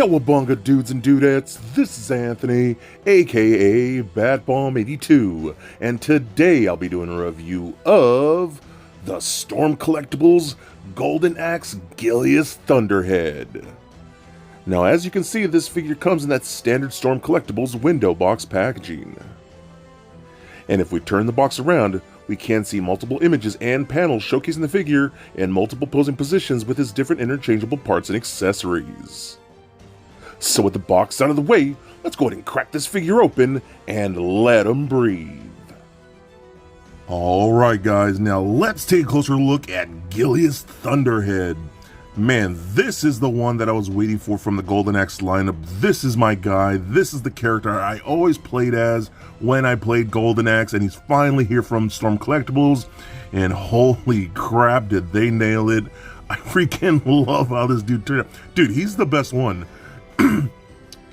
Cowabunga dudes and dudettes, this is Anthony, aka BadBomb82, and today I'll be doing a review of the Storm Collectibles Golden Axe Gilius Thunderhead. Now as you can see, this figure comes in that standard Storm Collectibles window box packaging. And if we turn the box around, we can see multiple images and panels showcasing the figure in multiple posing positions with his different interchangeable parts and accessories. So with the box out of the way, let's go ahead and crack this figure open and let him breathe. Alright guys, now let's take a closer look at Gilius Thunderhead. Man, this is the one that I was waiting for from the Golden Axe lineup. This is my guy. This is the character I always played as when I played Golden Axe, and he's finally here from Storm Collectibles, and holy crap, did they nail it. I freaking love how this dude turned out. Dude, he's the best one.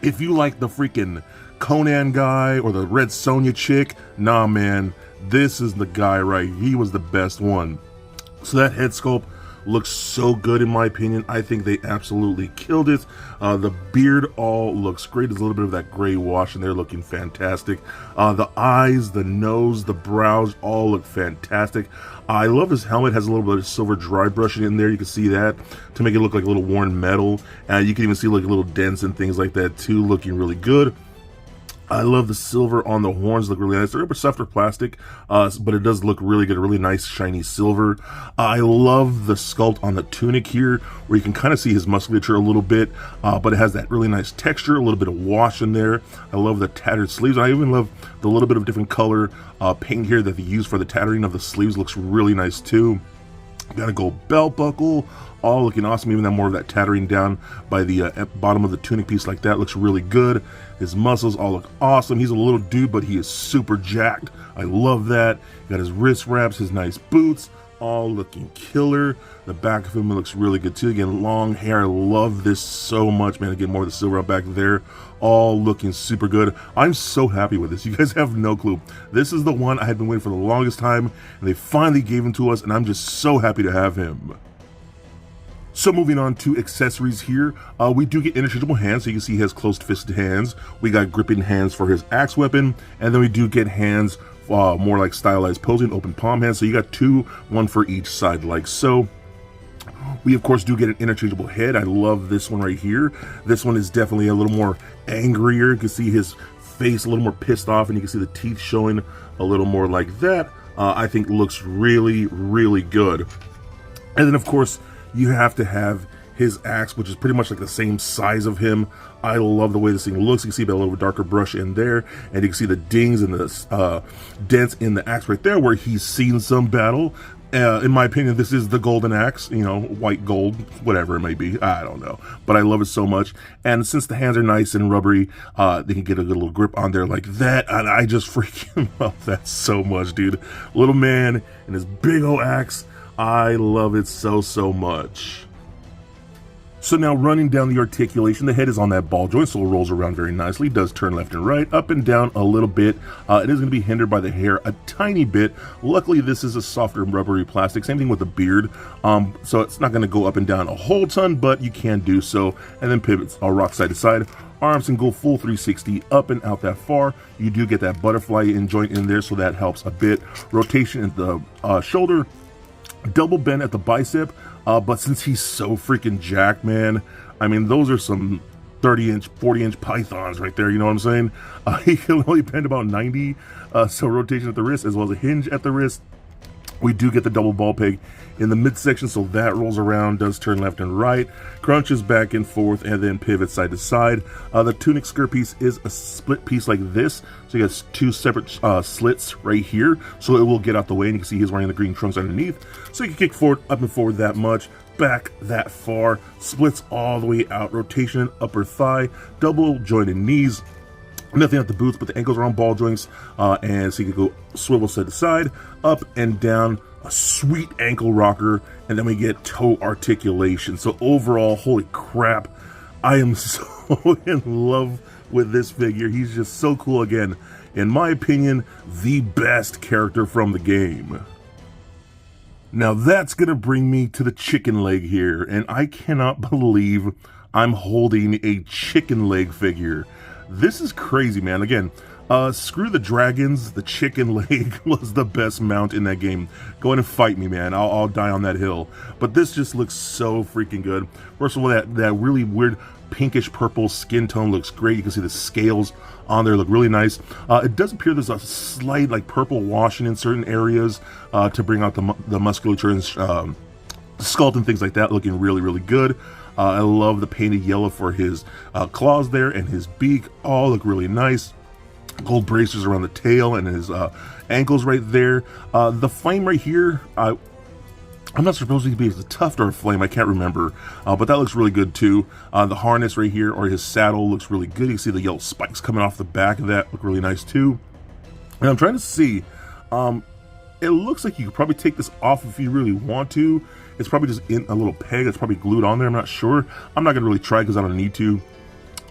If you like the freaking Conan guy or the Red Sonja chick, nah man, this is the guy right. He was the best one. So that head sculpt looks so good in my opinion. I think they absolutely killed it. The beard all looks great. There's a little bit of that gray wash in there looking fantastic. The eyes, the nose, the brows all look fantastic. I love his helmet. Has a little bit of silver dry brushing in there. You can see that to make it look like a little worn metal. You can even see like little dents and things like that too, looking really good. I love the silver on the horns, look really nice. They're softer plastic, but it does look really good, really nice shiny silver. I love the sculpt on the tunic here, where you can kind of see his musculature a little bit, but it has that really nice texture, a little bit of wash in there. I love the tattered sleeves. I even love the little bit of different color paint here that they use for the tattering of the sleeves. Looks really nice too. Got a gold belt buckle, all looking awesome. Even that more of that tattering down by the bottom of the tunic piece like that looks really good. His muscles all look awesome. He's a little dude, but he is super jacked. I love that. Got his wrist wraps, his nice boots, all looking killer. The back of him looks really good too. Again, long hair. I love this so much, man. Again, more of the silver out back there. All looking super good. I'm so happy with this. You guys have no clue. This is the one I had been waiting for the longest time, and they finally gave him to us, and I'm just so happy to have him. So moving on to accessories here, we do get interchangeable hands, so you can see he has closed fisted hands. We got gripping hands for his axe weapon, and then we do get hands more like stylized posing, open palm hands. So you got two, one for each side like so. We of course do get an interchangeable head. I love this one right here. This one is definitely a little more angrier. You can see his face a little more pissed off, and you can see the teeth showing a little more like that. I think looks really, really good. And then of course, you have to have his axe, which is pretty much like the same size of him. I love the way this thing looks. You can see a little darker brush in there, and you can see the dings and the dents in the axe right there where he's seen some battle. In my opinion, this is the Golden Axe, you know, white gold, whatever it may be. I don't know, but I love it so much. And since the hands are nice and rubbery, they can get a good little grip on there like that. And I just freaking love that so much, dude. Little man and his big old axe. I love it so, so much. So now running down the articulation, the head is on that ball joint, so it rolls around very nicely. It does turn left and right, up and down a little bit. It is going to be hindered by the hair a tiny bit. Luckily, this is a softer rubbery plastic. Same thing with the beard. So it's not going to go up and down a whole ton, but you can do so. And then pivots rock side to side. Arms can go full 360 up and out that far. You do get that butterfly in joint in there, so that helps a bit. Rotation at the shoulder. Double bend at the bicep, but since he's so freaking jacked, man, I mean, those are some 30-inch, 40-inch pythons right there, you know what I'm saying? He can only bend about 90, so rotation at the wrist as well as a hinge at the wrist. We do get the double ball peg in the midsection, so that rolls around, does turn left and right, crunches back and forth, and then pivots side to side. The tunic skirt piece is a split piece like this, so you got two separate slits right here, so it will get out the way, and you can see he's wearing the green trunks underneath, so you can kick forward, up and forward that much, back that far, splits all the way out, rotation, upper thigh, double jointed knees. Nothing at the boots, but the ankles are on ball joints, and so you can go swivel side to side, up and down, a sweet ankle rocker, and then we get toe articulation. So overall, holy crap, I am so in love with this figure. He's just so cool. Again, in my opinion, the best character from the game. Now that's gonna bring me to the chicken leg here, and I cannot believe I'm holding a chicken leg figure. This is crazy, man. Again, screw the dragons. The chicken leg was the best mount in that game. Go ahead and fight me, man. I'll die on that hill. But this just looks so freaking good. First of all, that really weird pinkish purple skin tone looks great. You can see the scales on there look really nice. It does appear there's a slight like purple washing in certain areas to bring out the musculature and sculpt and things like that, looking really, really good. I love the painted yellow for his claws there and his beak. All look really nice. Gold bracers around the tail and his ankles right there. The flame right here, I'm not supposed to be a tuft or a flame, I can't remember, but that looks really good too. The harness right here, or his saddle, looks really good. You can see the yellow spikes coming off the back of that, look really nice too. And I'm trying to see, it looks like you could probably take this off if you really want to. It's probably just in a little peg that's probably glued on there, I'm not sure. I'm not gonna really try because I don't need to.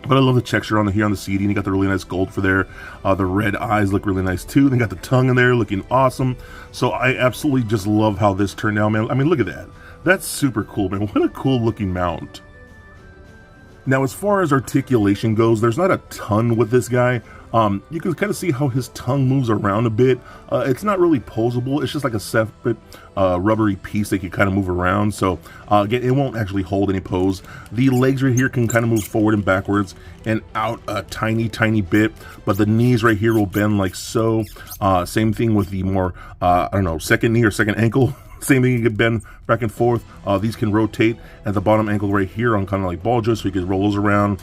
But I love the texture on here on the seating. You got the really nice gold for there. The red eyes look really nice too. They got the tongue in there looking awesome. So I absolutely just love how this turned out, man. I mean, look at that. That's super cool, man. What a cool looking mount. Now, as far as articulation goes, there's not a ton with this guy. You can kind of see how his tongue moves around a bit. It's not really posable. It's just like a separate rubbery piece that you kind of move around. So again, it won't actually hold any pose. The legs right here can kind of move forward and backwards and out a tiny, tiny bit. But the knees right here will bend like so. Same thing with the more, I don't know, second knee or second ankle. Same thing, you can bend back and forth. These can rotate at the bottom ankle right here on kind of like ball joints, so you can roll those around.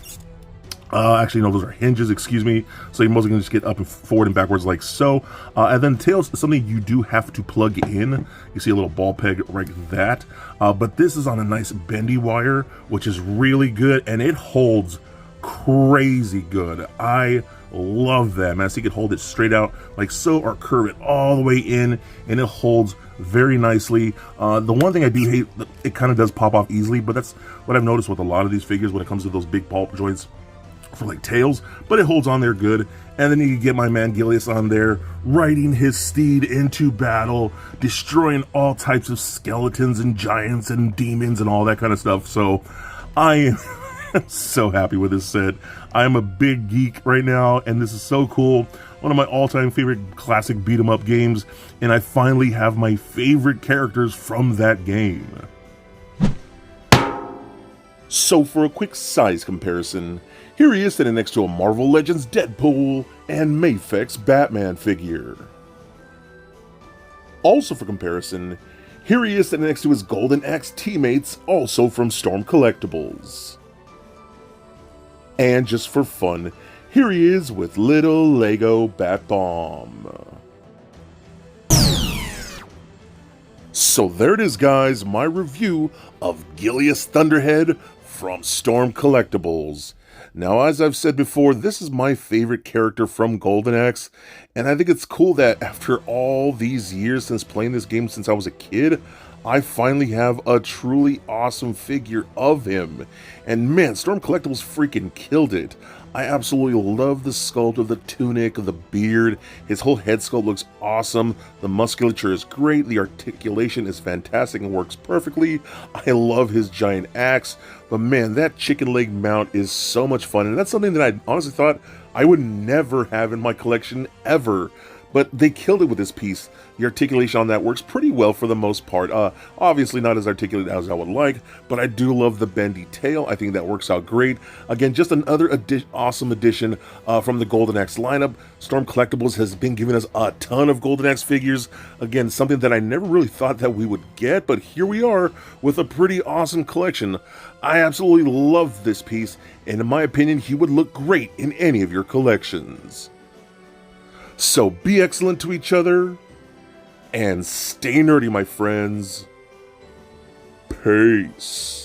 Actually, no, those are hinges, excuse me. So you're mostly going to just get up and forward and backwards like so. And then tails is something you do have to plug in. You see a little ball peg like that. But this is on a nice bendy wire, which is really good. And it holds crazy good. I love that, man. So you can hold it straight out like so, or curve it all the way in, and it holds very nicely. The one thing I do hate, it kind of does pop off easily, but that's what I've noticed with a lot of these figures when it comes to those big ball joints for like tails, but it holds on there good. And then you can get my man Gilius on there, riding his steed into battle, destroying all types of skeletons and giants and demons and all that kind of stuff. So I am so happy with this set. I am a big geek right now, and this is so cool. One of my all-time favorite classic beat-em-up games, and I finally have my favorite characters from that game. So for a quick size comparison, here he is sitting next to a Marvel Legends Deadpool and Mafex Batman figure. Also for comparison, here he is sitting next to his Golden Axe teammates, also from Storm Collectibles. And just for fun, here he is with little Lego Bat Bomb. So there it is, guys, my review of Gilius Thunderhead from Storm Collectibles. Now, as I've said before, this is my favorite character from Golden Axe, and I think it's cool that after all these years since playing this game since I was a kid, I finally have a truly awesome figure of him. And man, Storm Collectibles freaking killed it. I absolutely love the sculpt of the tunic, the beard. His whole head sculpt looks awesome. The musculature is great. The articulation is fantastic and works perfectly. I love his giant axe. But man, that chicken leg mount is so much fun. And that's something that I honestly thought I would never have in my collection ever. But they killed it with this piece. The articulation on that works pretty well for the most part. Obviously not as articulate as I would like, but I do love the bendy tail. I think that works out great. Again, just another awesome addition from the Golden Axe lineup. Storm Collectibles has been giving us a ton of Golden Axe figures. Again, something that I never really thought that we would get, but here we are with a pretty awesome collection. I absolutely love this piece, and in my opinion, he would look great in any of your collections. So be excellent to each other, and stay nerdy, my friends. Peace.